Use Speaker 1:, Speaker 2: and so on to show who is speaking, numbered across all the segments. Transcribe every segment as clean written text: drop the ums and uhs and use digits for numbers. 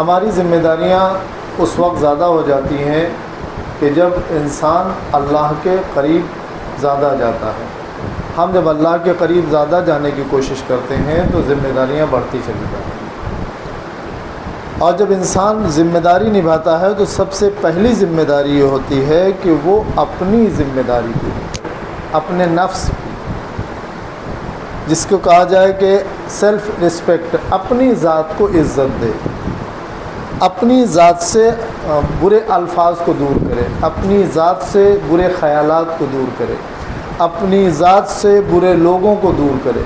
Speaker 1: ہماری ذمہ داریاں اس وقت زیادہ ہو جاتی ہیں کہ جب انسان اللہ کے قریب زیادہ جاتا ہے. ہم جب اللہ کے قریب زیادہ جانے کی کوشش کرتے ہیں تو ذمہ داریاں بڑھتی چلی جاتی ہیں. اور جب انسان ذمہ داری نبھاتا ہے تو سب سے پہلی ذمہ داری یہ ہوتی ہے کہ وہ اپنی ذمہ داری کی، اپنے نفس کی، جس کو کہا جائے کہ سیلف رسپیکٹ، اپنی ذات کو عزت دے، اپنی ذات سے برے الفاظ کو دور کرے، اپنی ذات سے برے خیالات کو دور کرے، اپنی ذات سے برے لوگوں کو دور کرے.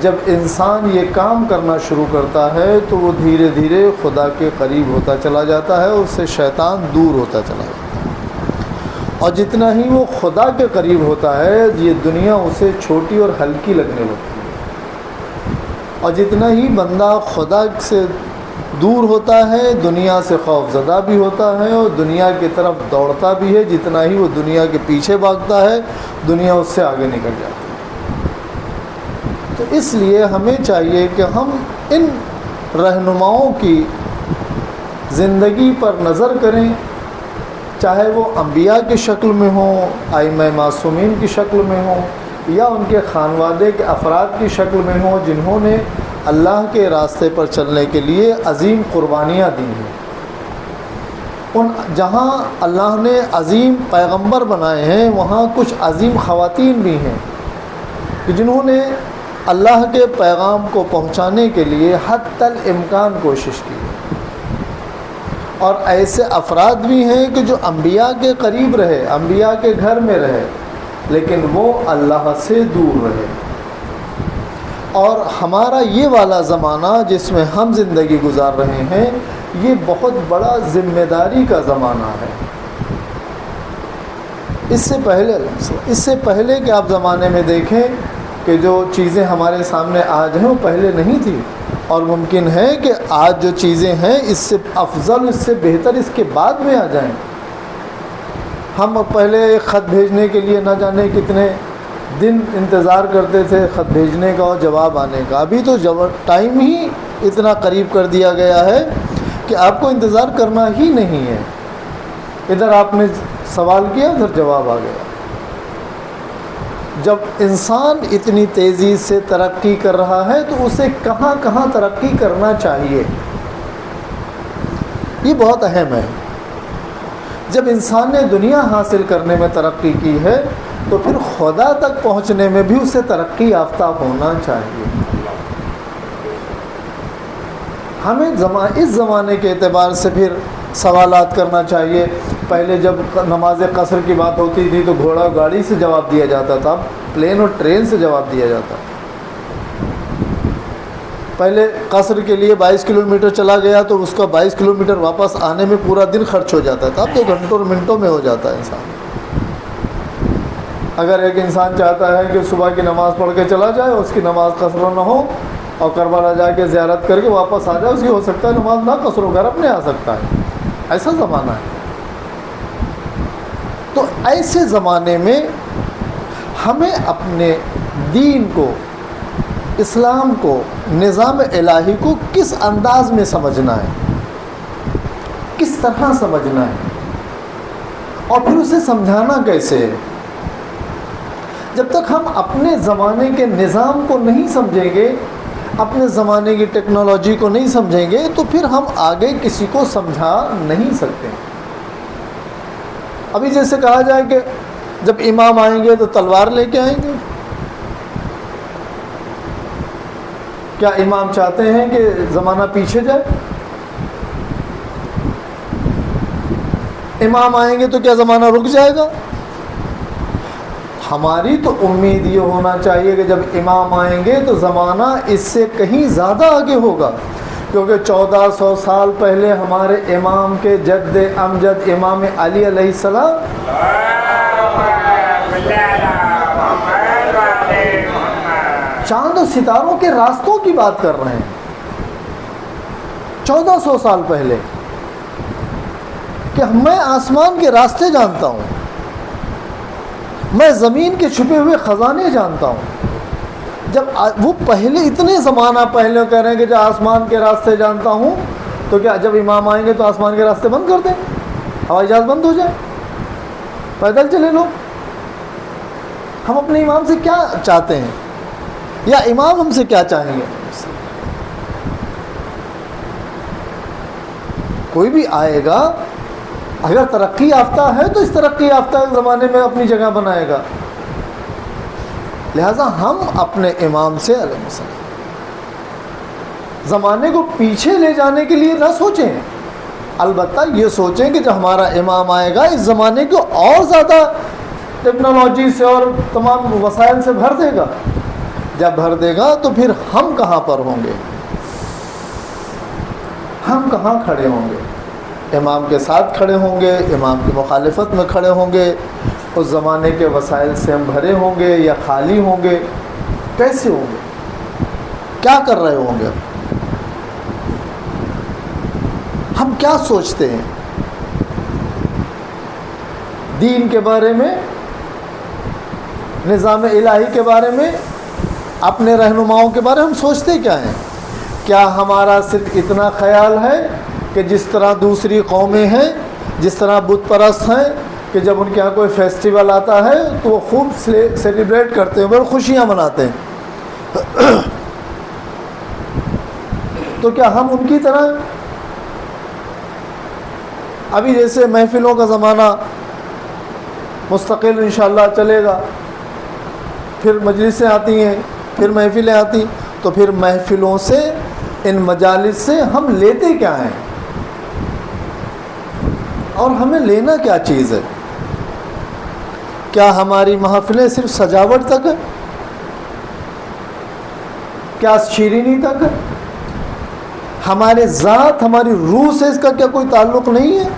Speaker 1: جب انسان یہ کام کرنا شروع کرتا ہے تو وہ دھیرے دھیرے خدا کے قریب ہوتا چلا جاتا ہے، اس سے شیطان دور ہوتا چلا جاتا ہے. اور جتنا ہی وہ خدا کے قریب ہوتا ہے یہ دنیا اسے چھوٹی اور ہلکی لگنے لگتی ہے. اور جتنا ہی بندہ خدا سے دور ہوتا ہے دنیا سے خوف زدہ بھی ہوتا ہے اور دنیا کی طرف دوڑتا بھی ہے. جتنا ہی وہ دنیا کے پیچھے بھاگتا ہے دنیا اس سے آگے نکل جاتی ہے. تو اس لیے ہمیں چاہیے کہ ہم ان رہنماؤں کی زندگی پر نظر کریں، چاہے وہ انبیاء کی شکل میں ہوں، ائمہ معصومین کی شکل میں ہوں، یا ان کے خانوادے کے افراد کی شکل میں ہوں جنہوں نے اللہ کے راستے پر چلنے کے لیے عظیم قربانیاں دی ہیں. جہاں اللہ نے عظیم پیغمبر بنائے ہیں وہاں کچھ عظیم خواتین بھی ہیں کہ جنہوں نے اللہ کے پیغام کو پہنچانے کے لیے حتی الامکان کوشش کی. اور ایسے افراد بھی ہیں کہ جو انبیاء کے قریب رہے، انبیاء کے گھر میں رہے، لیکن وہ اللہ سے دور رہے. اور ہمارا یہ والا زمانہ جس میں ہم زندگی گزار رہے ہیں یہ بہت بڑا ذمہ داری کا زمانہ ہے. اس سے پہلے کہ آپ زمانے میں دیکھیں کہ جو چیزیں ہمارے سامنے آج ہیں وہ پہلے نہیں تھی، اور ممکن ہے کہ آج جو چیزیں ہیں اس سے افضل، اس سے بہتر اس کے بعد میں آ جائیں. ہم پہلے خط بھیجنے کے لیے نہ جانے کتنے دن انتظار کرتے تھے خط بھیجنے کا اور جواب آنے کا. ابھی تو ٹائم ہی اتنا قریب کر دیا گیا ہے کہ آپ کو انتظار کرنا ہی نہیں ہے. ادھر آپ نے سوال کیا ادھر جواب آ گیا. جب انسان اتنی تیزی سے ترقی کر رہا ہے تو اسے کہاں کہاں ترقی کرنا چاہیے، یہ بہت اہم ہے. جب انسان نے دنیا حاصل کرنے میں ترقی کی ہے تو پھر خدا تک پہنچنے میں بھی اسے ترقی یافتہ ہونا چاہیے. ہمیں اس زمانے کے اعتبار سے پھر سوالات کرنا چاہیے. پہلے جب نماز قصر کی بات ہوتی تھی تو گھوڑا گاڑی سے جواب دیا جاتا تھا، پلین اور ٹرین سے جواب دیا جاتا. پہلے قصر کے لیے 22 کلومیٹر چلا گیا تو اس کا 22 کلومیٹر واپس آنے میں پورا دن خرچ ہو جاتا تھا. اب تو گھنٹوں اور منٹوں میں ہو جاتا ہے انسان. اگر ایک انسان چاہتا ہے کہ صبح کی نماز پڑھ کے چلا جائے، اس کی نماز قصر نہ ہو اور کربلا جا کے زیارت کر کے واپس آ جائے، اس کی ہو سکتا ہے نماز نہ قصر ہو، گھر اپنے آ سکتا ہے. ایسا زمانہ ہے. تو ایسے زمانے میں ہمیں اپنے دین کو، اسلام کو، نظام الہی کو کس انداز میں سمجھنا ہے، کس طرح سمجھنا ہے، اور پھر اسے سمجھانا کیسے ہے. جب تک ہم اپنے زمانے کے نظام کو نہیں سمجھیں گے، اپنے زمانے کی ٹیکنالوجی کو نہیں سمجھیں گے تو پھر ہم آگے کسی کو سمجھا نہیں سکتے. ابھی جیسے کہا جائے کہ جب امام آئیں گے تو تلوار لے کے آئیں گے. کیا امام چاہتے ہیں کہ زمانہ پیچھے جائے؟ امام آئیں گے تو کیا زمانہ رک جائے گا؟ ہماری تو امید یہ ہونا چاہیے کہ جب امام آئیں گے تو زمانہ اس سے کہیں زیادہ آگے ہوگا، کیونکہ 1400 سال پہلے ہمارے امام کے جد امجد امام علی علیہ السلام چاند و ستاروں کے راستوں کی بات کر رہے ہیں 1400 سال پہلے، کہ میں آسمان کے راستے جانتا ہوں، میں زمین کے چھپے ہوئے خزانے جانتا ہوں. جب وہ پہلے اتنے زمانہ پہلے کہہ رہے ہیں کہ جو آسمان کے راستے جانتا ہوں، تو کیا جب امام آئیں گے تو آسمان کے راستے بند کر دیں، ہوائی جہاز بند ہو جائے، پیدل چلے لوگ؟ ہم اپنے امام سے کیا چاہتے ہیں، یا امام ہم سے کیا چاہیں گے؟ کوئی بھی آئے گا اگر ترقی یافتہ ہے تو اس ترقی یافتہ زمانے میں اپنی جگہ بنائے گا، لہذا ہم اپنے امام سے علیہ السلام زمانے کو پیچھے لے جانے کے لیے نہ سوچیں، البتہ یہ سوچیں کہ جب ہمارا امام آئے گا اس زمانے کو اور زیادہ ٹیکنالوجی سے اور تمام وسائل سے بھر دے گا، جب بھر دے گا تو پھر ہم کہاں پر ہوں گے، ہم کہاں کھڑے ہوں گے؟ امام کے ساتھ کھڑے ہوں گے، امام کی مخالفت میں کھڑے ہوں گے، اس زمانے کے وسائل سے ہم بھرے ہوں گے یا خالی ہوں گے؟ کیسے ہوں گے؟ کیا کر رہے ہوں گے؟ ہم کیا سوچتے ہیں دین کے بارے میں، نظام الہی کے بارے میں، اپنے رہنماؤں کے بارے میں؟ ہم سوچتے کیا ہیں؟ کیا ہمارا صرف اتنا خیال ہے کہ جس طرح دوسری قومیں ہیں، جس طرح بت پرست ہیں، کہ جب ان کے یہاں کوئی فیسٹیول آتا ہے تو وہ خوب سیلیبریٹ کرتے ہیں، بڑی خوشیاں مناتے ہیں، تو کیا ہم ان کی طرح؟ ابھی جیسے محفلوں کا زمانہ مستقل انشاءاللہ چلے گا، پھر مجلسیں آتی ہیں، پھر محفلیں آتی، تو پھر محفلوں سے، ان مجالس سے ہم لیتے کیا ہیں اور ہمیں لینا کیا چیز ہے؟ کیا ہماری محفلیں صرف سجاوٹ تک ہے؟ کیا شیرینی تک ہے؟ ہمارے ذات، ہماری روح سے اس کا کیا کوئی تعلق نہیں ہے؟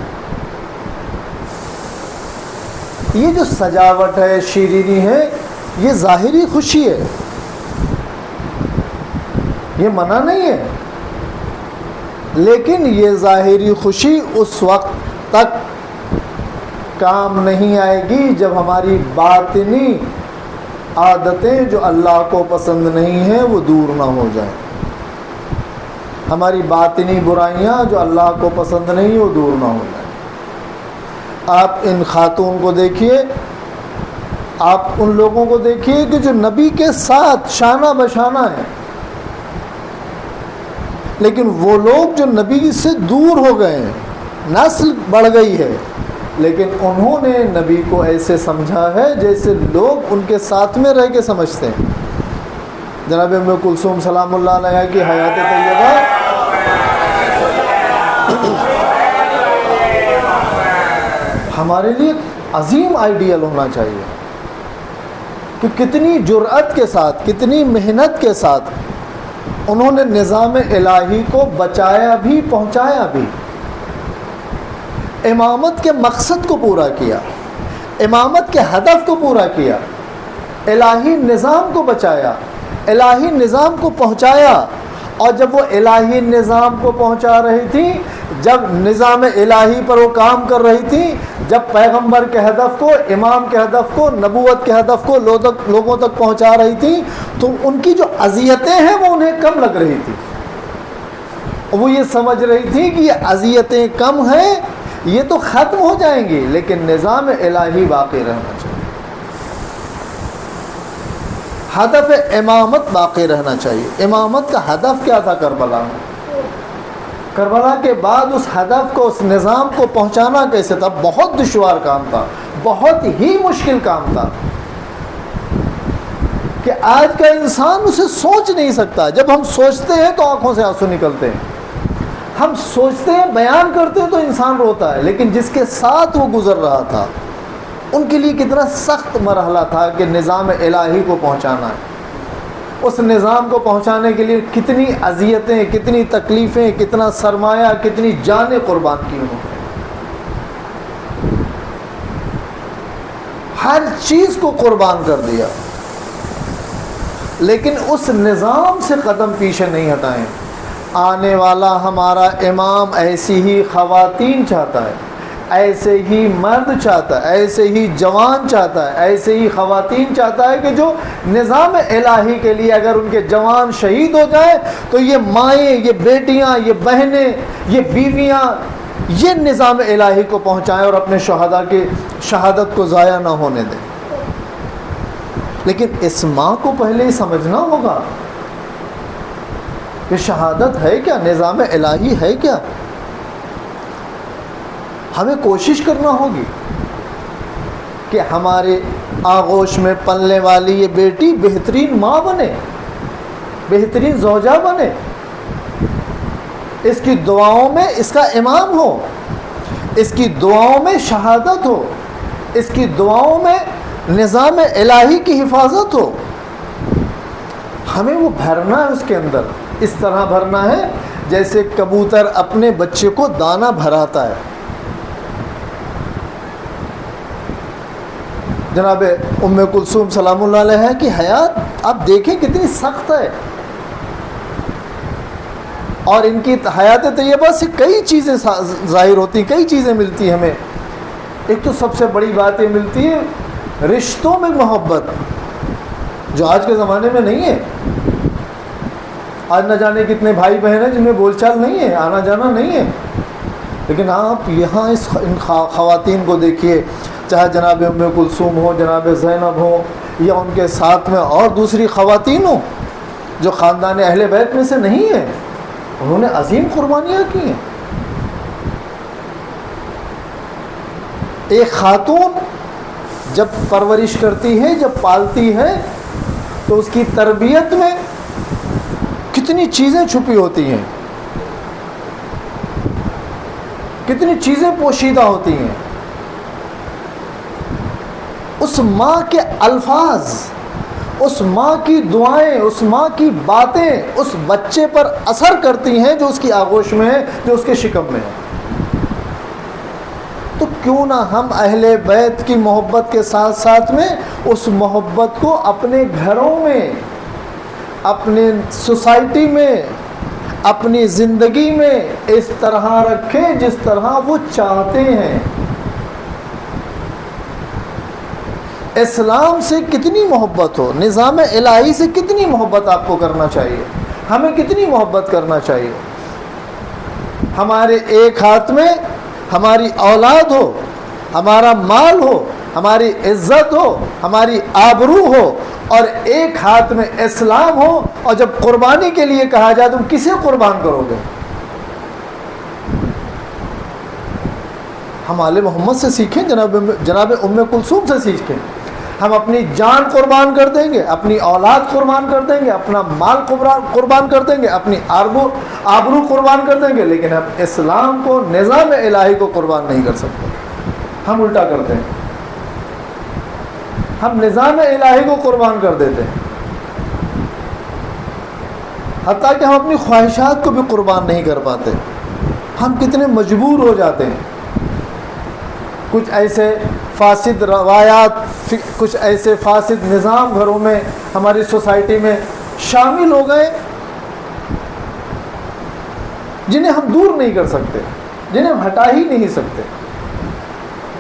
Speaker 1: یہ جو سجاوٹ ہے، شیرینی ہے، یہ ظاہری خوشی ہے، یہ منع نہیں ہے، لیکن یہ ظاہری خوشی اس وقت تک کام نہیں آئے گی جب ہماری باطنی عادتیں جو اللہ کو پسند نہیں ہیں وہ دور نہ ہو جائیں، ہماری باطنی برائیاں جو اللہ کو پسند نہیں وہ دور نہ ہو جائیں۔ آپ ان خاتون کو دیکھیے، آپ ان لوگوں کو دیکھیے کہ جو نبی کے ساتھ شانہ بشانہ ہیں، لیکن وہ لوگ جو نبی سے دور ہو گئے ہیں، نسل بڑھ گئی ہے، لیکن انہوں نے نبی کو ایسے سمجھا ہے جیسے لوگ ان کے ساتھ میں رہ کے سمجھتے ہیں۔ جناب ام کلثوم سلام اللہ علیہ کی حیات طیبہ ہمارے لیے عظیم آئیڈیل ہونا چاہیے کہ کتنی جرأت کے ساتھ، کتنی محنت کے ساتھ انہوں نے نظام الہی کو بچایا بھی، پہنچایا بھی، امامت کے مقصد کو پورا کیا، امامت کے ہدف کو پورا کیا، الہی نظام کو بچایا، الہی نظام کو پہنچایا۔ اور جب وہ الہی نظام کو پہنچا رہی تھی، جب نظام الہی پر وہ کام کر رہی تھی، جب پیغمبر کے ہدف کو، امام کے ہدف کو، نبوت کے ہدف کو لوگوں تک پہنچا رہی تھی، تو ان کی جو اذیتیں ہیں وہ انہیں کم لگ رہی تھی، وہ یہ سمجھ رہی تھی کہ یہ اذیتیں کم ہیں، یہ تو ختم ہو جائیں گی، لیکن نظام الہی باقی رہنا چاہیے، ہدف امامت باقی رہنا چاہیے۔ امامت کا ہدف کیا تھا کربلا میں؟ کربلا کے بعد اس ہدف کو، اس نظام کو پہنچانا کیسے تھا؟ بہت دشوار کام تھا، بہت ہی مشکل کام تھا کہ آج کا انسان اسے سوچ نہیں سکتا۔ جب ہم سوچتے ہیں تو آنکھوں سے آنسو نکلتے ہیں، ہم سوچتے ہیں، بیان کرتے ہیں تو انسان روتا ہے، لیکن جس کے ساتھ وہ گزر رہا تھا ان کے لیے کتنا سخت مرحلہ تھا کہ نظام الہی کو پہنچانا ہے۔ اس نظام کو پہنچانے کے لیے کتنی اذیتیں، کتنی تکلیفیں، کتنا سرمایہ، کتنی جانیں قربان کی انہوں نے، ہر چیز کو قربان کر دیا، لیکن اس نظام سے قدم پیچھے نہیں ہٹائیں۔ آنے والا ہمارا امام ایسی ہی خواتین چاہتا ہے، ایسے ہی مرد چاہتا ہے، ایسے ہی جوان چاہتا ہے، ایسے ہی خواتین چاہتا ہے کہ جو نظام الہی کے لیے اگر ان کے جوان شہید ہو جائیں تو یہ مائیں، یہ بیٹیاں، یہ بہنیں، یہ بیویاں یہ نظام الہی کو پہنچائیں اور اپنے شہداء کی شہادت کو ضائع نہ ہونے دیں۔ لیکن اس ماں کو پہلے ہی سمجھنا ہوگا کہ شہادت ہے کیا، نظام الہی ہے کیا۔ ہمیں کوشش کرنا ہوگی کہ ہمارے آغوش میں پلنے والی یہ بیٹی بہترین ماں بنے، بہترین زوجہ بنے، اس کی دعاؤں میں اس کا امام ہو، اس کی دعاؤں میں شہادت ہو، اس کی دعاؤں میں نظام الہی کی حفاظت ہو۔ ہمیں وہ بھرنا ہے اس کے اندر، اس طرح بھرنا ہے جیسے کبوتر اپنے بچے کو دانہ بھراتا ہے۔ جناب ام کلثوم سلام اللہ علیہ کی حیات آپ دیکھیں کتنی سخت ہے، اور ان کی حیات طیبہ سے کئی چیزیں ظاہر ہوتی ہیں، کئی چیزیں ملتی ہیں ہمیں۔ ایک تو سب سے بڑی بات یہ ملتی ہے رشتوں میں محبت، جو آج کے زمانے میں نہیں ہے۔ آج نہ جانے کتنے بھائی بہن ہیں جن میں بول چال نہیں ہے، آنا جانا نہیں ہے، لیکن آپ یہاں ان خواتین کو دیکھیے، چاہے جناب ام کلثوم ہو، جناب زینب ہو، یا ان کے ساتھ میں اور دوسری خواتین ہوں جو خاندان اہل بیت میں سے نہیں ہیں، انہوں نے عظیم قربانیاں کی ہیں۔ ایک خاتون جب پرورش کرتی ہے، جب پالتی ہے، تو اس کی تربیت میں کتنی چیزیں چھپی ہوتی ہیں، کتنی چیزیں پوشیدہ ہوتی ہیں۔ اس ماں کے الفاظ، اس ماں کی دعائیں، اس ماں کی باتیں اس بچے پر اثر کرتی ہیں جو اس کی آغوش میں ہے، جو اس کے شکم میں ہے۔ تو کیوں نہ ہم اہل بیت کی محبت کے ساتھ ساتھ میں اس محبت کو اپنے گھروں میں، اپنے سوسائٹی میں، اپنی زندگی میں اس طرح رکھیں جس طرح وہ چاہتے ہیں۔ اسلام سے کتنی محبت ہو، نظام الہی سے کتنی محبت آپ کو کرنا چاہیے، ہمیں کتنی محبت کرنا چاہیے۔ ہمارے ایک ہاتھ میں ہماری اولاد ہو، ہمارا مال ہو، ہماری عزت ہو، ہماری آبرو ہو، اور ایک ہاتھ میں اسلام ہو، اور جب قربانی کے لیے کہا جائے تم کسے قربان کرو گے؟ ہم آل محمد سے سیکھیں، جناب ام کلثوم سے سیکھیں۔ ہم اپنی جان قربان کر دیں گے، اپنی اولاد قربان کر دیں گے، اپنا مال قربان کر دیں گے، اپنی آبرو قربان کر دیں گے، لیکن ہم اسلام کو، نظام الہی کو قربان نہیں کر سکتے۔ ہم الٹا کرتے ہیں، ہم نظام الہی کو قربان کر دیتے ہیں، حتیٰ کہ ہم اپنی خواہشات کو بھی قربان نہیں کر پاتے۔ ہم کتنے مجبور ہو جاتے ہیں۔ کچھ ایسے فاسد روایات، کچھ ایسے فاسد نظام گھروں میں، ہماری سوسائٹی میں شامل ہو گئے جنہیں ہم دور نہیں کر سکتے، جنہیں ہم ہٹا ہی نہیں سکتے،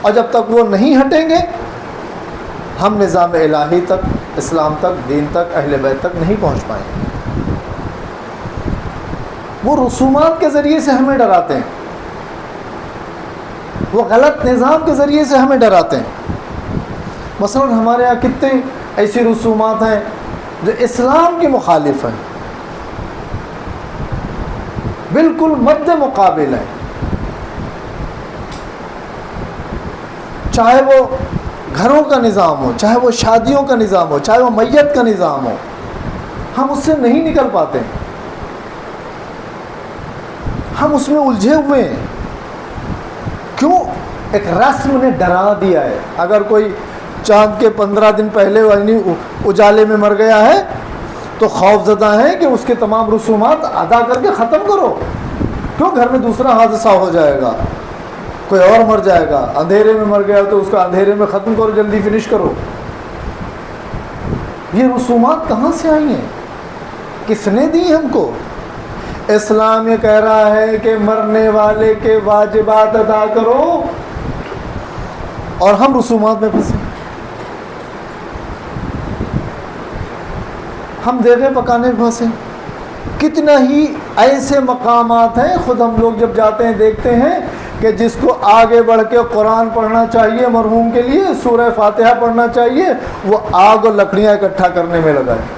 Speaker 1: اور جب تک وہ نہیں ہٹیں گے ہم نظام الہی تک، اسلام تک، دین تک، اہل بیت تک نہیں پہنچ پائیں گے۔ وہ رسومات کے ذریعے سے ہمیں ڈراتے ہیں، وہ غلط نظام کے ذریعے سے ہمیں ڈراتے ہیں۔ مثلا ہمارے یہاں کتنے ایسی رسومات ہیں جو اسلام کی مخالف ہیں، بالکل مد مقابل ہیں، چاہے وہ گھروں کا نظام ہو، چاہے وہ شادیوں کا نظام ہو، چاہے وہ میت کا نظام ہو، ہم اس سے نہیں نکل پاتے، ہم اس میں الجھے ہوئے ہیں۔ کیوں؟ ایک رسم نے ڈرا دیا ہے۔ اگر کوئی چاند کے 15 دن پہلے اجالے میں مر گیا ہے تو خوف زدہ ہے کہ اس کے تمام رسومات ادا کر کے ختم کرو، کیوں؟ گھر میں دوسرا حادثہ ہو جائے گا، کوئی اور مر جائے گا، اندھیرے میں مر گیا تو اس کا اندھیرے میں ختم کرو، جلدی فنش کرو۔ یہ رسومات کہاں سے آئی ہیں؟ کس نے دی ہم کو؟ اسلام یہ کہہ رہا ہے کہ مرنے والے کے واجبات ادا کرو، اور ہم رسومات میں پھنسے. ہم دیگیں پکانے میں پھنسے. کتنا ہی ایسے مقامات ہیں، خود ہم لوگ جب جاتے ہیں دیکھتے ہیں کہ جس کو آگے بڑھ کے قرآن پڑھنا چاہیے مرحوم کے لیے، سورہ فاتحہ پڑھنا چاہیے، وہ آگ اور لکڑیاں اکٹھا کرنے میں لگا ہے،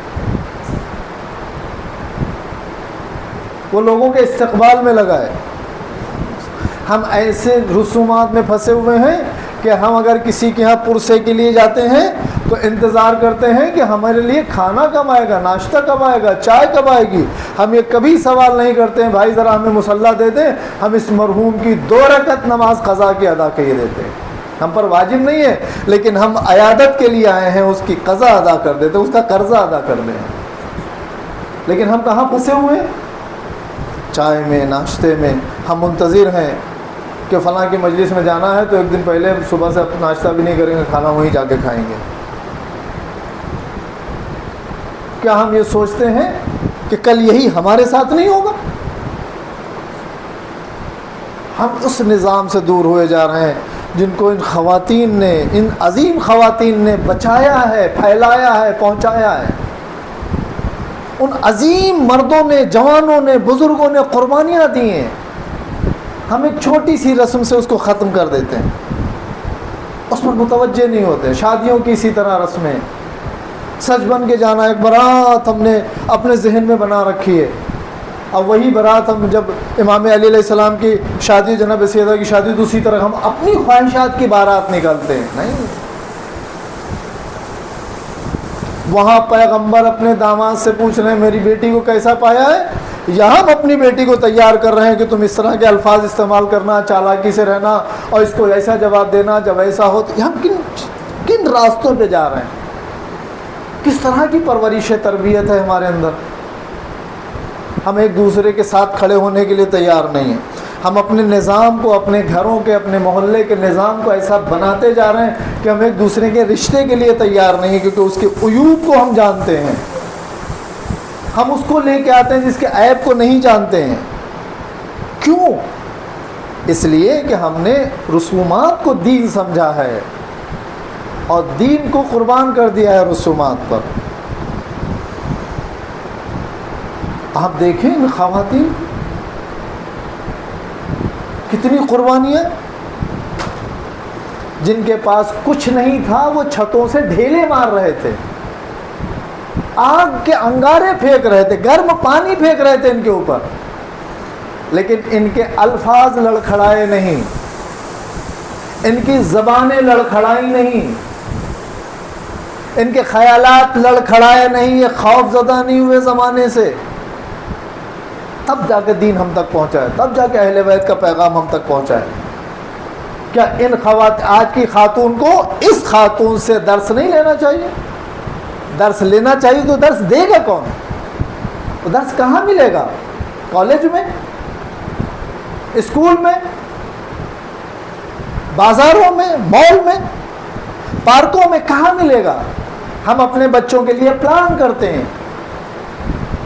Speaker 1: وہ لوگوں کے استقبال میں لگا ہے. ہم ایسے رسومات میں پھنسے ہوئے ہیں کہ ہم اگر کسی کے یہاں پرسے کے لیے جاتے ہیں تو انتظار کرتے ہیں کہ ہمارے لیے کھانا کب آئے گا، ناشتہ کب آئے گا، چائے کب آئے گی. ہم یہ کبھی سوال نہیں کرتے ہیں بھائی ذرا ہمیں مصلی دے دیں، ہم اس مرحوم کی 2 رکعت نماز قضا کی ادا کیے دیتے ہیں. ہم پر واجب نہیں ہے لیکن ہم عیادت کے لیے آئے ہیں، اس کی قضا ادا کر دیتے ہیں، اس کا قرضہ ادا کر دیں. لیکن ہم کہاں پھنسے ہوئے ہیں؟ چائے میں، ناشتے میں. ہم منتظر ہیں کہ فلاں کی مجلس میں جانا ہے تو ایک دن پہلے صبح سے ناشتہ بھی نہیں کریں گے، کھانا وہیں جا کے کھائیں گے. کیا ہم یہ سوچتے ہیں کہ کل یہی ہمارے ساتھ نہیں ہوگا؟ ہم اس نظام سے دور ہوئے جا رہے ہیں جن کو ان خواتین نے، ان عظیم خواتین نے بچایا ہے، پھیلایا ہے، پہنچایا ہے. ان عظیم مردوں نے، جوانوں نے، بزرگوں نے قربانیاں دی ہیں. ہم ایک چھوٹی سی رسم سے اس کو ختم کر دیتے ہیں، اس پر متوجہ نہیں ہوتے. شادیوں کی اسی طرح رسمیں، سج بن کے جانا، ایک برات ہم نے اپنے ذہن میں بنا رکھی ہے. اب وہی برات ہم جب امام علی علیہ السلام کی شادی، جناب سیدہ کی شادی، تو اسی طرح ہم اپنی خواہشات کی بارات نکالتے ہیں. نہیں، وہاں پیغمبر اپنے داماد سے پوچھ رہے ہیں میری بیٹی کو کیسا پایا ہے، یہاں ہم اپنی بیٹی کو تیار کر رہے ہیں کہ تم اس طرح کے الفاظ استعمال کرنا، چالاکی سے رہنا، اور اس کو ایسا جواب دینا جب ایسا ہو. تو ہم کن راستوں پہ جا رہے ہیں؟ کس طرح کی پرورش تربیت ہے ہمارے اندر؟ ہم ایک دوسرے کے ساتھ کھڑے ہونے کے لیے تیار نہیں ہیں. ہم اپنے نظام کو، اپنے گھروں کے، اپنے محلے کے نظام کو ایسا بناتے جا رہے ہیں کہ ہم ایک دوسرے کے رشتے کے لیے تیار نہیں ہیں، کیونکہ اس کے عیوب کو ہم جانتے ہیں. ہم اس کو لے کے آتے ہیں جس کے عیب کو نہیں جانتے ہیں. کیوں؟ اس لیے کہ ہم نے رسومات کو دین سمجھا ہے اور دین کو قربان کر دیا ہے رسومات پر. آپ دیکھیں ان خواتین کتنی قربانیاں. جن کے پاس کچھ نہیں تھا وہ چھتوں سے ڈھیلے مار رہے تھے، آگ کے انگارے پھینک رہے تھے، گرم پانی پھینک رہے تھے ان کے اوپر، لیکن ان کے الفاظ لڑکھڑائے نہیں، ان کی زبانیں لڑکھڑائی نہیں، ان کے خیالات لڑکھڑائے نہیں، یہ خوف زدہ نہیں ہوئے زمانے سے. تب جا کے دین ہم تک پہنچا ہے، تب جا کے اہل بیت کا پیغام ہم تک پہنچا ہے. کیا ان آج کی خاتون کو اس خاتون سے درس نہیں لینا چاہیے؟ درس لینا چاہیے تو درس دے گا کون؟ وہ درس کہاں ملے گا؟ کالج میں، اسکول میں، بازاروں میں، مال میں، پارکوں میں، کہاں ملے گا؟ ہم اپنے بچوں کے لیے پلان کرتے ہیں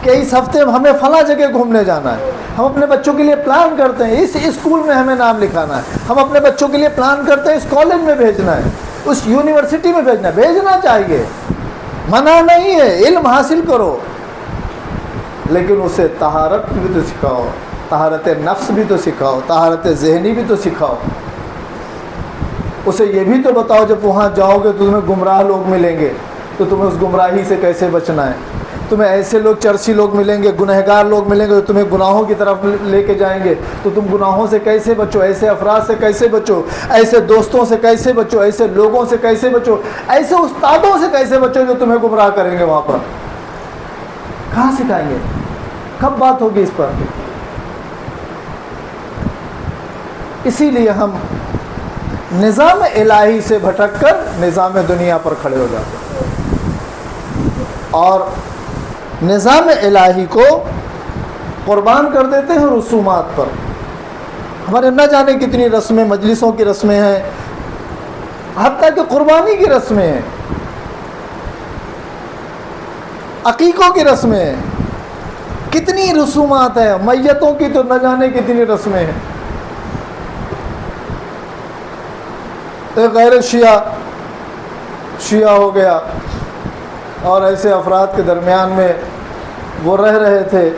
Speaker 1: کہ اس ہفتے ہمیں فلاں جگہ گھومنے جانا ہے. ہم اپنے بچوں کے لیے پلان کرتے ہیں اس اسکول میں ہمیں نام لکھانا ہے. ہم اپنے بچوں کے لیے پلان کرتے ہیں اس کالج میں بھیجنا ہے، اس یونیورسٹی میں بھیجنا ہے. بھیجنا چاہیے، منع نہیں ہے، علم حاصل کرو، لیکن اسے طہارت بھی تو سکھاؤ، طہارت نفس بھی تو سکھاؤ، طہارت ذہنی بھی تو سکھاؤ. اسے یہ بھی تو بتاؤ جب وہاں جاؤ گے تو تمہیں گمراہ لوگ ملیں گے تو تمہیں اس گمراہی سے کیسے بچنا ہے. تمہیں ایسے لوگ، چرسی لوگ ملیں گے، گنہگار لوگ ملیں گے جو تمہیں گناہوں کی طرف لے کے جائیں گے، تو تم گناہوں سے کیسے بچو، ایسے افراد سے کیسے بچو، ایسے دوستوں سے کیسے بچو، ایسے لوگوں سے کیسے بچو، ایسے استادوں سے کیسے بچو جو تمہیں گمراہ کریں گے. وہاں پر کہاں سکھائیں گے؟ کب بات ہوگی اس پر؟ اسی لیے ہم نظام الہی سے بھٹک کر نظام دنیا پر کھڑے ہو جاتے ہیں اور نظام الہی کو قربان کر دیتے ہیں رسومات پر. ہمارے نہ جانے کتنی رسمیں، مجلسوں کی رسمیں ہیں، حتیٰ کہ قربانی کی رسمیں ہیں، عقیقوں کی رسمیں ہیں، کتنی رسومات ہیں. میتوں کی تو نہ جانے کتنی رسمیں ہیں. ایک غیر شیعہ ہو گیا، اور ایسے افراد کے درمیان میں وہ رہ رہے تھے.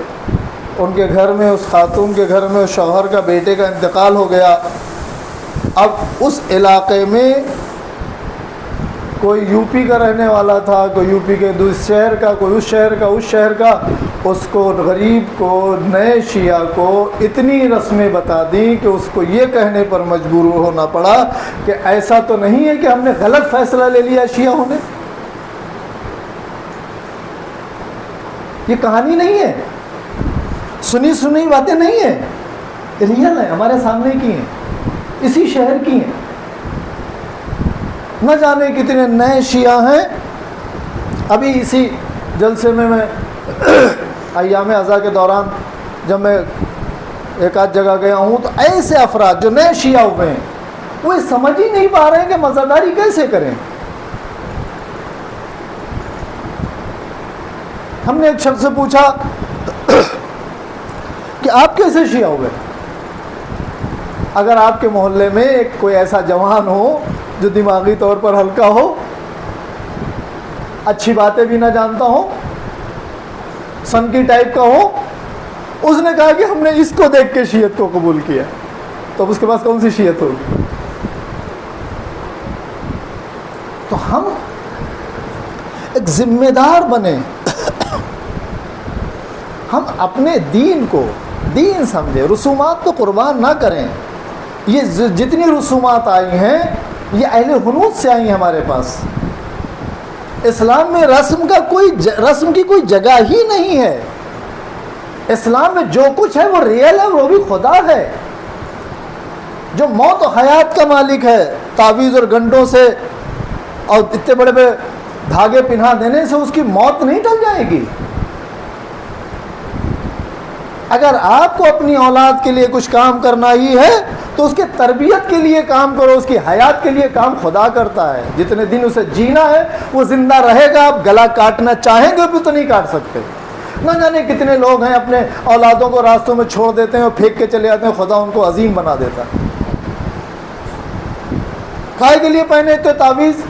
Speaker 1: ان کے گھر میں، اس خاتون کے گھر میں اس شوہر کا بیٹے کا انتقال ہو گیا. اب اس علاقے میں کوئی یو پی کا رہنے والا تھا، کوئی یو پی کے دوسرے شہر کا، کوئی اس شہر کا، اس شہر کا. اس کو غریب کو، نئے شیعہ کو اتنی رسمیں بتا دیں کہ اس کو یہ کہنے پر مجبور ہونا پڑا کہ ایسا تو نہیں ہے کہ ہم نے غلط فیصلہ لے لیا شیعہ نے. یہ کہانی نہیں ہے، سنی باتیں نہیں ہیں، ریئل ہیں، ہمارے سامنے کی ہیں، اسی شہر کی ہیں. نہ جانے کتنے نئے شیعہ ہیں. ابھی اسی جلسے میں ایام ازاں کے دوران جب میں ایک آدھ جگہ گیا ہوں تو ایسے افراد جو نئے شیعہ ہوئے ہیں وہ سمجھ ہی نہیں پا رہے ہیں کہ مزاداری کیسے کریں. ہم نے ایک شخص سے پوچھا کہ آپ کیسے شیعہ ہوئے؟ اگر آپ کے محلے میں کوئی ایسا جوان ہو جو دماغی طور پر ہلکا ہو، اچھی باتیں بھی نہ جانتا ہو، سن کی ٹائپ کا ہو، اس نے کہا کہ ہم نے اس کو دیکھ کے شیعت کو قبول کیا، تو اب اس کے پاس کون سی شیعت ہوگی؟ تو ہم ایک ذمہ دار بنیں، ہم اپنے دین کو دین سمجھیں، رسومات کو قربان نہ کریں. یہ جتنی رسومات آئی ہیں یہ اہل حنوط سے آئی ہیں ہمارے پاس. اسلام میں رسم کی کوئی جگہ ہی نہیں ہے. اسلام میں جو کچھ ہے وہ ریئل ہے، وہ بھی خدا ہے جو موت و حیات کا مالک ہے. تعویذ اور گنڈوں سے اور اتنے بڑے بڑے دھاگے پہنا دینے سے اس کی موت نہیں ٹل جائے گی. اگر آپ کو اپنی اولاد کے لیے کچھ کام کرنا ہی ہے تو اس کے تربیت کے لیے کام کرو، اس کی حیات کے لیے کام خدا کرتا ہے. جتنے دن اسے جینا ہے وہ زندہ رہے گا. آپ گلا کاٹنا چاہیں گے بھی تو نہیں کاٹ سکتے. نہ جانے کتنے لوگ ہیں اپنے اولادوں کو راستوں میں چھوڑ دیتے ہیں اور پھینک کے چلے جاتے ہیں، خدا ان کو عظیم بنا دیتا ہے. کائے کے لیے پہنے تو تعویذ،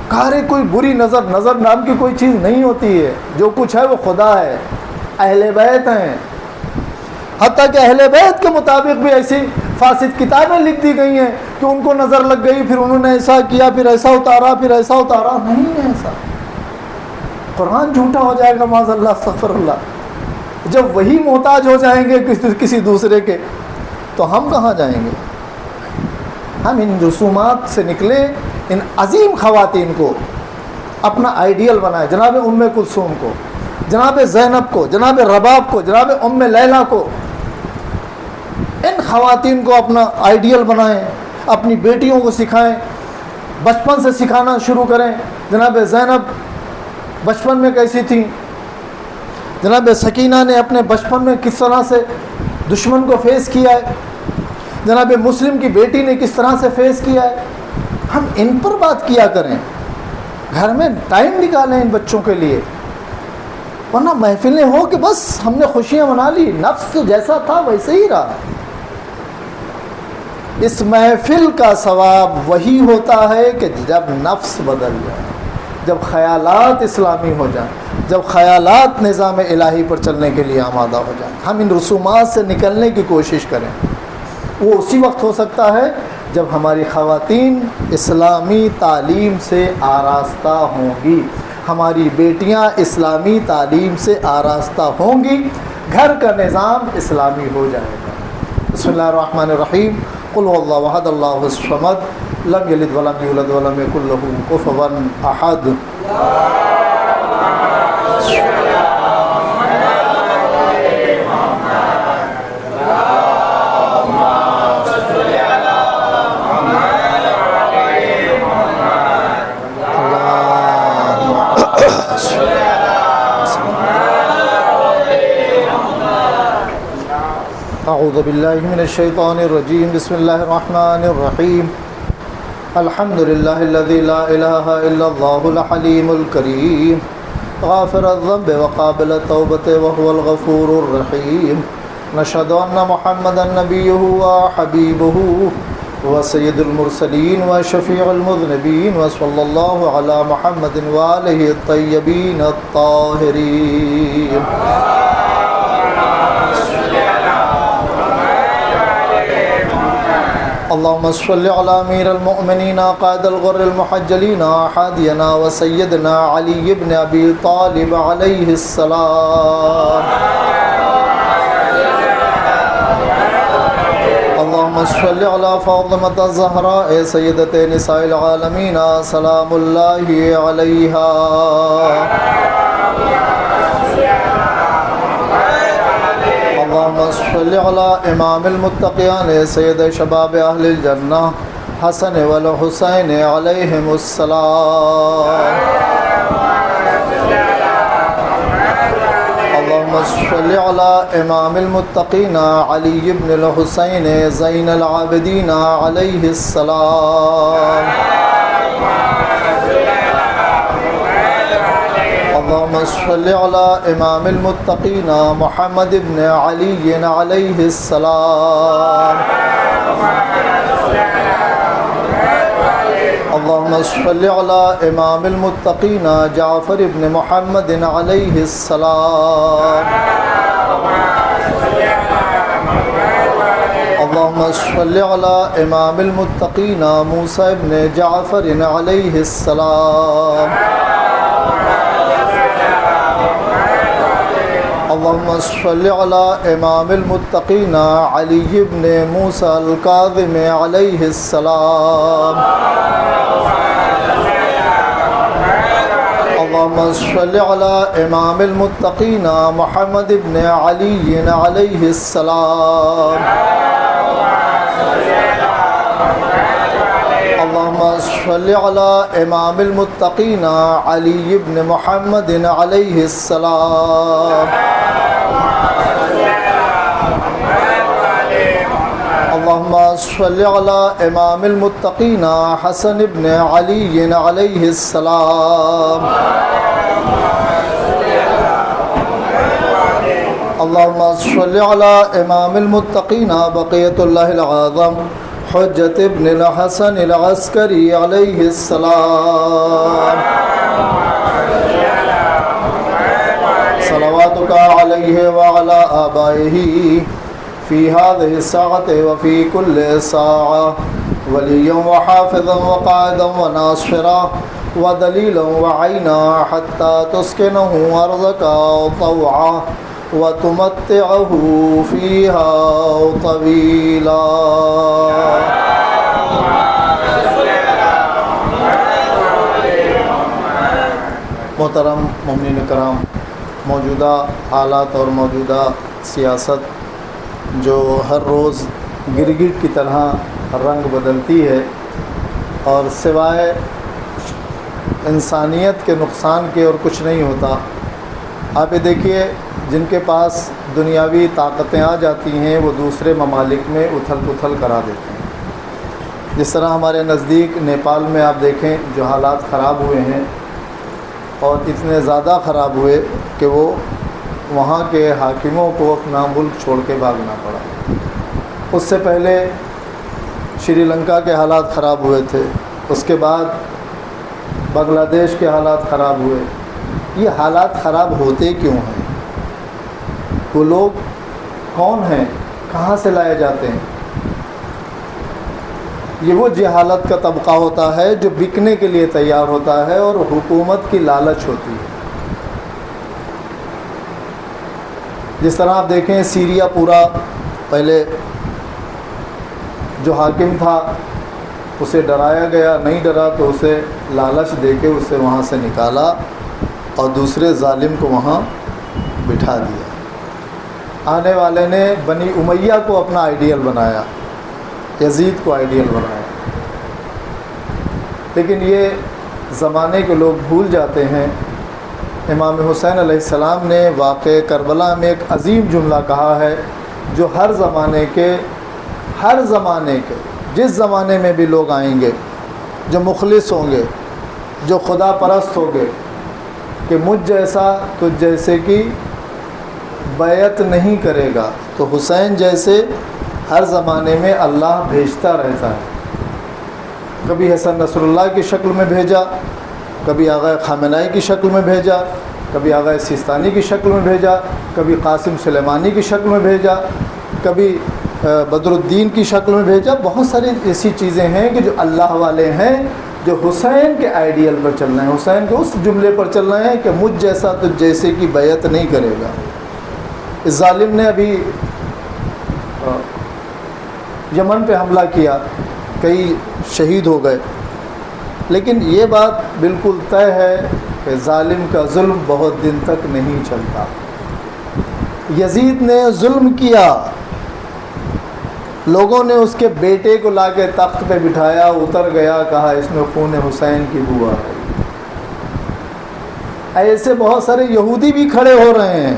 Speaker 1: کارے کوئی بری نظر نام کی کوئی چیز نہیں ہوتی ہے. جو کچھ ہے وہ خدا ہے، اہل بیت ہیں. حتیٰ کہ اہل بیت کے مطابق بھی ایسی فاسد کتابیں لکھ دی گئی ہیں کہ ان کو نظر لگ گئی، پھر انہوں نے ایسا کیا، پھر ایسا اتارا، پھر ایسا اتارا. نہیں ہے ایسا. قرآن جھوٹا ہو جائے گا معاذ اللہ، استغفر اللہ. جب وہی محتاج ہو جائیں گے کسی دوسرے کے تو ہم کہاں جائیں گے؟ ہم ان رسومات سے نکلیں، ان عظیم خواتین کو اپنا آئیڈیل بنائیں. جناب ام کلثوم کو، جناب زینب کو، جناب رباب کو، جناب ام لیلا کو، ان خواتین کو اپنا آئیڈیل بنائیں. اپنی بیٹیوں کو سکھائیں، بچپن سے سکھانا شروع کریں. جناب زینب بچپن میں کیسی تھیں، جناب سکینہ نے اپنے بچپن میں کس طرح سے دشمن کو فیس کیا ہے، جناب مسلم کی بیٹی نے کس طرح سے فیس کیا ہے. ہم ان پر بات کیا کریں، گھر میں ٹائم نکالیں ان بچوں کے لیے. ورنہ محفلیں ہو کہ بس ہم نے خوشیاں منا لی، نفس تو جیسا تھا ویسے ہی رہا. اس محفل کا ثواب وہی ہوتا ہے کہ جب نفس بدل جائے، جب خیالات اسلامی ہو جائیں، جب خیالات نظام الہی پر چلنے کے لیے آمادہ ہو جائیں. ہم ان رسومات سے نکلنے کی کوشش کریں. وہ اسی وقت ہو سکتا ہے جب ہماری خواتین اسلامی تعلیم سے آراستہ ہوں گی، ہماری بیٹیاں اسلامی تعلیم سے آراستہ ہوں گی، گھر کا نظام اسلامی ہو جائے گا. بسم اللہ الرحمن الرحیم. قل هو اللہ احد اللہ الصمد لم یلد ولم یولد ولم یکن له کفوا احد. اعوذ باللہ من الشیطان الرجیم. بسم اللہ الرحمن الرحیم. الحمد للہ الذی لا الہ الا اللہ الحلیم الکریم غافر الذنب وقابل التوبۃ وهو الغفور الرحیم. نشهد ان محمدا نبیہ وحبیبہ وسید المرسلین وشفیع المذنبین وصلی اللہ علی محمد وآلہ الطیبین الطاہرین. اللهم صل على امير المؤمنين قائد الغر المحجلين حادينا وسيدنا علي بن ابي طالب عليه السلام. اللهم صل على فاطمة الزهراء سيدة نساء العالمين سلام الله عليها. اللهم صل على امام المتقين سید شباب اہل الجنہ حسن والحسین علیہم السلام. اللهم صل على امام المتقين علی بن الحسین زین العابدین علیہ السلام. اللهم صل على امام المتقين محمد بن علی علیہ السلام. اللهم صل على امام المتقين جعفر بن محمد علیہ السلام. اللهم صل على امام المتقين موسى بن جعفر علیہ السلام. اللهم صل على امام المتقين علی بن موسى الكاظم علیہ السلام. اللهم صل على امام المتقين محمد بن علی علیہ السلام. اللهم صل على امام المتقين علی بن محمد علیہ السلام. اللهم صل على امام المتقين حسن بن علی علیہ السلام. اللهم صل على امام المتقين بقية الله العظم حجة ابن الحسن العسكري علیہ السلام. صلواتك عليه وعلى آبائه في هذه الساعة وفي كل ساعة وليا وحافظا وقائدا وناصرا ودليلا وعينا حتى تسكنه أرضك طوعا وتمتعه فيها طويلا. محترم مومنین کرام، موجودہ حالات اور موجودہ سیاست جو ہر روز گرگٹ کی طرح رنگ بدلتی ہے اور سوائے انسانیت کے نقصان کے اور کچھ نہیں ہوتا. آپ یہ دیکھیے، جن کے پاس دنیاوی طاقتیں آ جاتی ہیں وہ دوسرے ممالک میں اتھل پتھل کرا دیتے ہیں. جس طرح ہمارے نزدیک نیپال میں آپ دیکھیں جو حالات خراب ہوئے ہیں، اور اتنے زیادہ خراب ہوئے کہ وہ وہاں کے حاکموں کو اپنا ملک چھوڑ کے بھاگنا پڑا. اس سے پہلے شری لنکا کے حالات خراب ہوئے تھے، اس کے بعد بنگلہ دیش کے حالات خراب ہوئے. یہ حالات خراب ہوتے کیوں ہیں؟ وہ لوگ کون ہیں؟ کہاں سے لائے جاتے ہیں؟ یہ وہ جہالت کا طبقہ ہوتا ہے جو بکنے کے لیے تیار ہوتا ہے اور حکومت کی لالچ ہوتی ہے. جس طرح آپ دیکھیں سیریا پورا پہلے جو حاکم تھا اسے ڈرایا گیا، نہیں ڈرا تو اسے لالچ دے کے اسے وہاں سے نکالا اور دوسرے ظالم کو وہاں بٹھا دیا. آنے والے نے بنی امیہ کو اپنا آئیڈیل بنایا، یزید کو آئیڈیل بنایا. لیکن یہ زمانے کے لوگ بھول جاتے ہیں. امام حسین علیہ السلام نے واقع کربلا میں ایک عظیم جملہ کہا ہے جو ہر زمانے کے جس زمانے میں بھی لوگ آئیں گے جو مخلص ہوں گے، جو خدا پرست ہوں گے، کہ مجھ جیسا تجھ جیسے کی بیعت نہیں کرے گا تو حسین جیسے ہر زمانے میں اللہ بھیجتا رہتا ہے. کبھی حسن نصر اللہ کی شکل میں بھیجا، کبھی آغا خامنائی کی شکل میں بھیجا، کبھی آغا سیستانی کی شکل میں بھیجا، کبھی قاسم سلیمانی کی شکل میں بھیجا، کبھی بدر الدین کی شکل میں بھیجا. بہت ساری ایسی چیزیں ہیں کہ جو اللہ والے ہیں، جو حسین کے آئیڈیل پر چل رہے ہیں، حسین کے اس جملے پر چل رہے ہیں کہ مجھ جیسا تو جیسے کی بیعت نہیں کرے گا. اس ظالم نے ابھی یمن پہ حملہ کیا، کئی شہید ہو گئے، لیکن یہ بات بالکل طے ہے کہ ظالم کا ظلم بہت دن تک نہیں چلتا. یزید نے ظلم کیا، لوگوں نے اس کے بیٹے کو لا کے تخت پہ بٹھایا، اتر گیا، کہا اس میں خون حسین کی بو آ گئی. ایسے بہت سارے یہودی بھی کھڑے ہو رہے ہیں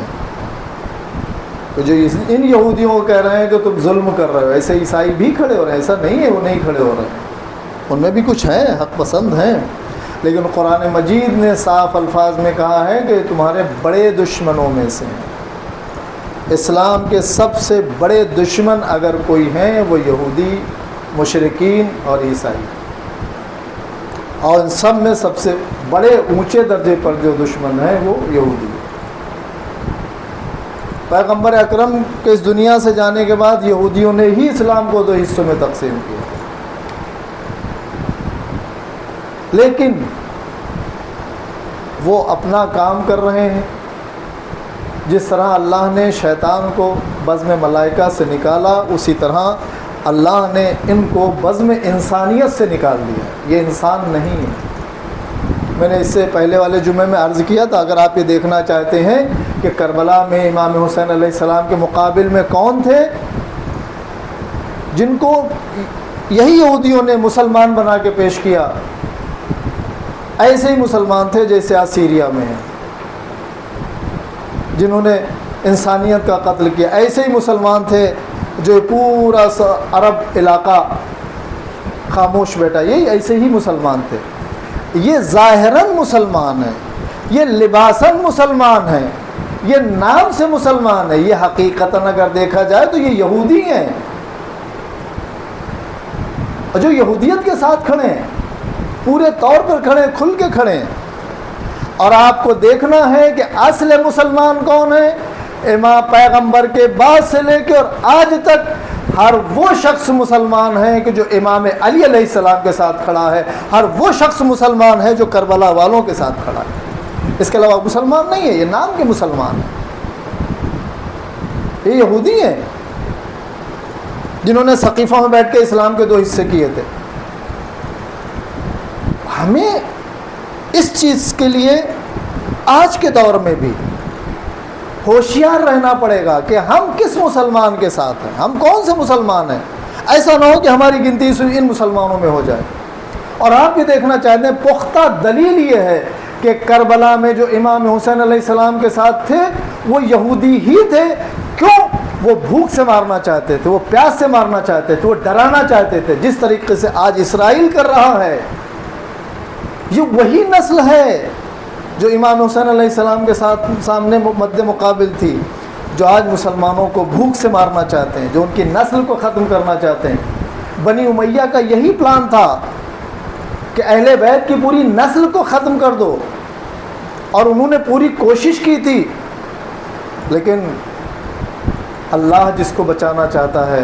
Speaker 1: تو جو ان یہودیوں کو کہہ رہے ہیں کہ تم ظلم کر رہے ہو. ایسے عیسائی بھی کھڑے ہو رہے ہیں، ایسا نہیں ہے وہ نہیں کھڑے ہو رہے ہیں، ان میں بھی کچھ ہیں حق پسند ہیں، لیکن قرآن مجید نے صاف الفاظ میں کہا ہے کہ تمہارے بڑے دشمنوں میں سے ہیں. اسلام کے سب سے بڑے دشمن اگر کوئی ہیں وہ یہودی، مشرکین اور عیسائی، اور ان سب میں سب سے بڑے اونچے درجے پر جو دشمن ہیں وہ یہودی. پیغمبر اکرم کے اس دنیا سے جانے کے بعد یہودیوں نے ہی اسلام کو 2 حصوں میں تقسیم کیا، لیکن وہ اپنا کام کر رہے ہیں. جس طرح اللہ نے شیطان کو بزم ملائکہ سے نکالا، اسی طرح اللہ نے ان کو بزم انسانیت سے نکال دیا. یہ انسان نہیں ہے. میں نے اس سے پہلے والے جمعے میں عرض کیا تھا، اگر آپ یہ دیکھنا چاہتے ہیں کہ کربلا میں امام حسین علیہ السلام کے مقابل میں کون تھے جن کو یہی یہودیوں نے مسلمان بنا کے پیش کیا، ایسے ہی مسلمان تھے جیسے آج سیریا میں ہیں، جنہوں نے انسانیت کا قتل کیا. ایسے ہی مسلمان تھے جو پورا عرب علاقہ خاموش بیٹھا، یہی ایسے ہی مسلمان تھے. یہ ظاہراً مسلمان ہیں، یہ لباساً مسلمان ہیں، یہ نام سے مسلمان ہیں، یہ حقیقتاً اگر دیکھا جائے تو یہ یہودی ہیں، اور جو یہودیت کے ساتھ کھڑے ہیں، پورے طور پر کھڑے، کھل کے کھڑے ہیں. اور آپ کو دیکھنا ہے کہ اصل مسلمان کون ہے. امام پیغمبر کے بعد سے لے کے اور آج تک ہر وہ شخص مسلمان ہے کہ جو امام علی علیہ السلام کے ساتھ کھڑا ہے، ہر وہ شخص مسلمان ہے جو کربلا والوں کے ساتھ کھڑا ہے. اس کے علاوہ مسلمان نہیں ہے، یہ نام کے مسلمان ہیں. یہ یہودی ہیں جنہوں نے سقیفہ میں بیٹھ کے اسلام کے 2 حصے کیے تھے. ہمیں اس چیز کے لیے آج کے دور میں بھی ہوشیار رہنا پڑے گا کہ ہم کس مسلمان کے ساتھ ہیں، ہم کون سے مسلمان ہیں. ایسا نہ ہو کہ ہماری گنتی ان مسلمانوں میں ہو جائے. اور آپ یہ دیکھنا چاہتے ہیں، پختہ دلیل یہ ہے کہ کربلا میں جو امام حسین علیہ السلام کے ساتھ تھے وہ یہودی ہی تھے. کیوں؟ وہ بھوک سے مارنا چاہتے تھے، وہ پیاس سے مارنا چاہتے تھے، وہ ڈرانا چاہتے تھے، جس طریقے سے آج اسرائیل کر رہا ہے. یہ وہی نسل ہے جو امام حسین علیہ السلام کے ساتھ سامنے مد مقابل تھی، جو آج مسلمانوں کو بھوک سے مارنا چاہتے ہیں، جو ان کی نسل کو ختم کرنا چاہتے ہیں. بنی امیہ کا یہی پلان تھا کہ اہل بیت کی پوری نسل کو ختم کر دو، اور انہوں نے پوری کوشش کی تھی، لیکن اللہ جس کو بچانا چاہتا ہے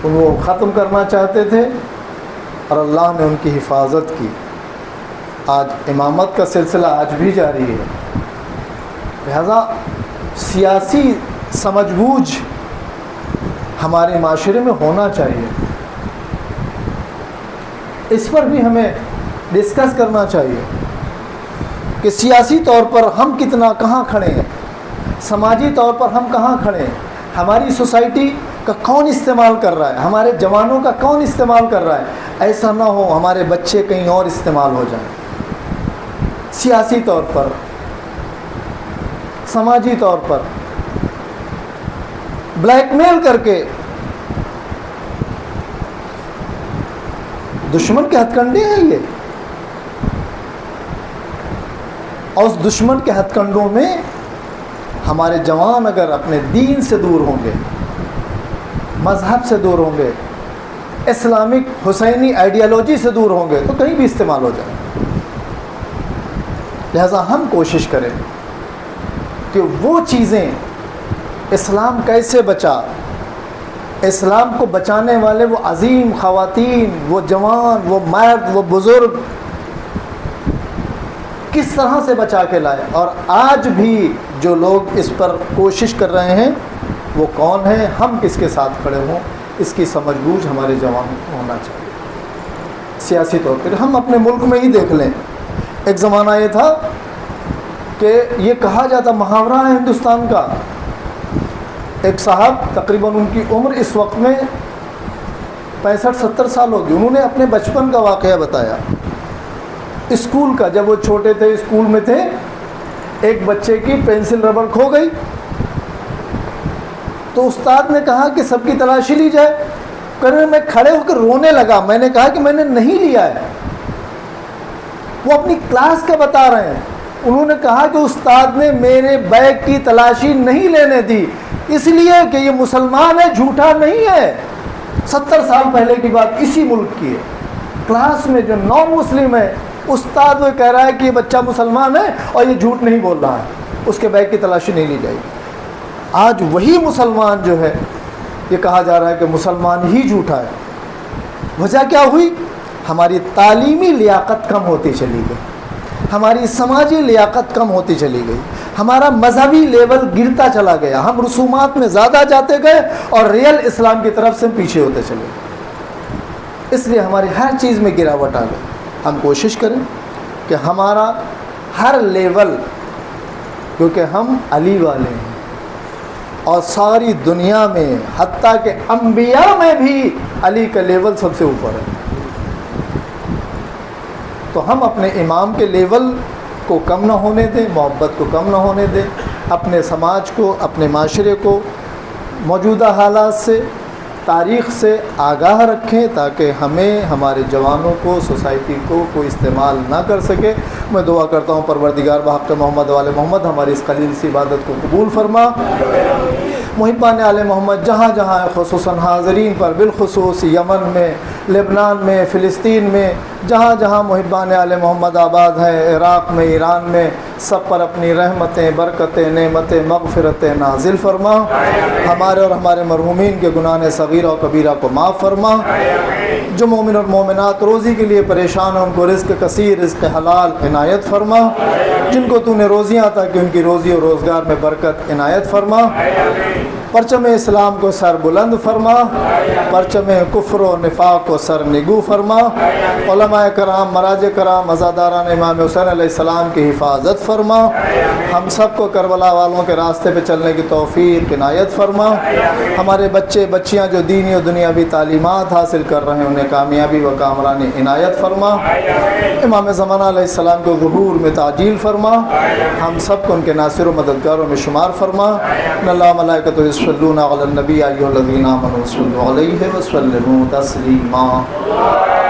Speaker 1: ان کو ختم کرنا چاہتے تھے، اور اللہ نے ان کی حفاظت کی. آج امامت کا سلسلہ آج بھی جاری ہے. لہذا سیاسی سمجھ بوجھ ہمارے معاشرے میں ہونا چاہیے. اس پر بھی ہمیں ڈسکس کرنا چاہیے کہ سیاسی طور پر ہم کتنا کہاں کھڑے ہیں، سماجی طور پر ہم کہاں کھڑے ہیں، ہماری سوسائٹی کا کون استعمال کر رہا ہے، ہمارے جوانوں کا کون استعمال کر رہا ہے. ایسا نہ ہو ہمارے بچے کہیں اور استعمال ہو جائیں. سیاسی طور پر، سماجی طور پر بلیک میل کر کے دشمن کے ہتھ کنڈے ہیں یہ، اور اس دشمن کے ہتھ کنڈوں میں ہمارے جوان اگر اپنے دین سے دور ہوں گے، مذہب سے دور ہوں گے، اسلامک حسینی آئیڈیالوجی سے دور ہوں گے تو کہیں بھی استعمال ہو جائے. لہذا ہم کوشش کریں کہ وہ چیزیں اسلام کیسے بچا، اسلام کو بچانے والے وہ عظیم خواتین، وہ جوان، وہ مرد، وہ بزرگ کس طرح سے بچا کے لائے، اور آج بھی جو لوگ اس پر کوشش کر رہے ہیں وہ کون ہیں، ہم کس کے ساتھ کھڑے ہوں، اس کی سمجھ بوجھ ہمارے جوانوں کو ہونا چاہیے. سیاسی طور پر ہم اپنے ملک میں ہی دیکھ لیں، ایک زمانہ یہ تھا کہ یہ کہا جاتا، محاورہ ہے ہندوستان کا، ایک صاحب تقریباً ان کی عمر اس وقت میں 65-70 سال ہوگی، انہوں نے اپنے بچپن کا واقعہ بتایا. اسکول کا، جب وہ چھوٹے تھے اسکول میں تھے، ایک بچے کی پینسل ربڑ کھو گئی تو استاد نے کہا کہ سب کی تلاشی لی جائے. کرنے میں کھڑے ہو کر رونے لگا. میں نے کہا کہ میں نے نہیں لیا ہے. وہ اپنی کلاس کا بتا رہے ہیں. انہوں نے کہا کہ استاد نے میرے بیگ کی تلاشی نہیں لینے دی، اس لیے کہ یہ مسلمان ہے، جھوٹا نہیں ہے. 70 سال پہلے کی بات اسی ملک کی ہے. کلاس میں جو نان مسلم ہے، استاد وہ کہہ رہا ہے کہ یہ بچہ مسلمان ہے اور یہ جھوٹ نہیں بول رہا ہے، اس کے بیگ کی تلاشی نہیں لی جائے گی. آج وہی مسلمان جو ہے، یہ کہا جا رہا ہے کہ مسلمان ہی جھوٹا ہے. وجہ کیا ہوئی؟ ہماری تعلیمی لیاقت کم ہوتی چلی گئی، ہماری سماجی لیاقت کم ہوتی چلی گئی، ہمارا مذہبی لیول گرتا چلا گیا، ہم رسومات میں زیادہ جاتے گئے اور ریئل اسلام کی طرف سے پیچھے ہوتے چلے گئے. اس لیے ہماری ہر چیز میں گراوٹ آ گئی. ہم کوشش کریں کہ ہمارا ہر لیول، کیونکہ ہم علی والے ہیں اور ساری دنیا میں حتیٰ کہ انبیاء میں بھی علی کا لیول سب سے اوپر ہے، تو ہم اپنے امام کے لیول کو کم نہ ہونے دیں، محبت کو کم نہ ہونے دیں، اپنے سماج کو، اپنے معاشرے کو موجودہ حالات سے، تاریخ سے آگاہ رکھیں تاکہ ہمیں، ہمارے جوانوں کو، سوسائٹی کو کوئی استعمال نہ کر سکے. میں دعا کرتا ہوں پروردگار بحق محمد وآل محمد ہماری اس قلیل سی عبادت کو قبول فرما. محبان آل محمد جہاں جہاں خصوصاً حاضرین پر، بالخصوص یمن میں، لبنان میں، فلسطین میں، جہاں جہاں محبان آل محمد آباد ہیں، عراق میں، ایران میں، سب پر اپنی رحمتیں، برکتیں، نعمتیں، مغفرتیں نازل فرما. ہمارے اور ہمارے مرحومین کے گناہ صغیرہ و کبیرہ کو معاف فرما. جو مومن اور مومنات روزی کے لیے پریشان ہیں ان کو رزق کثیر، رزق حلال عنایت فرما. جن کو تو نے روزیاں عطا کی ان کی روزی اور روزگار میں برکت عنایت فرما. پرچم اسلام کو سر بلند فرما، پرچم کفر و نفاق کو سر نگو فرما. علماء کرام، مراج کرام، عزاداران امام حسین علیہ السلام کی حفاظت فرما. ہم سب کو کربلا والوں کے راستے پہ چلنے کی توفیق عنایت فرما. ہمارے بچے بچیاں جو دینی و دنیاوی تعلیمات حاصل کر رہے ہیں انہیں کامیابی و کامرانی عنایت فرما. امام زمانہ علیہ السلام کو ظہور میں تعجیل فرما. ہم سب کو ان کے ناصر و مددگاروں میں شمار فرما. ان اللہ ملائکۃ یصلون علی النبی ایھا الذین آمنوا صلوا علیہ وسلموا تسلیما.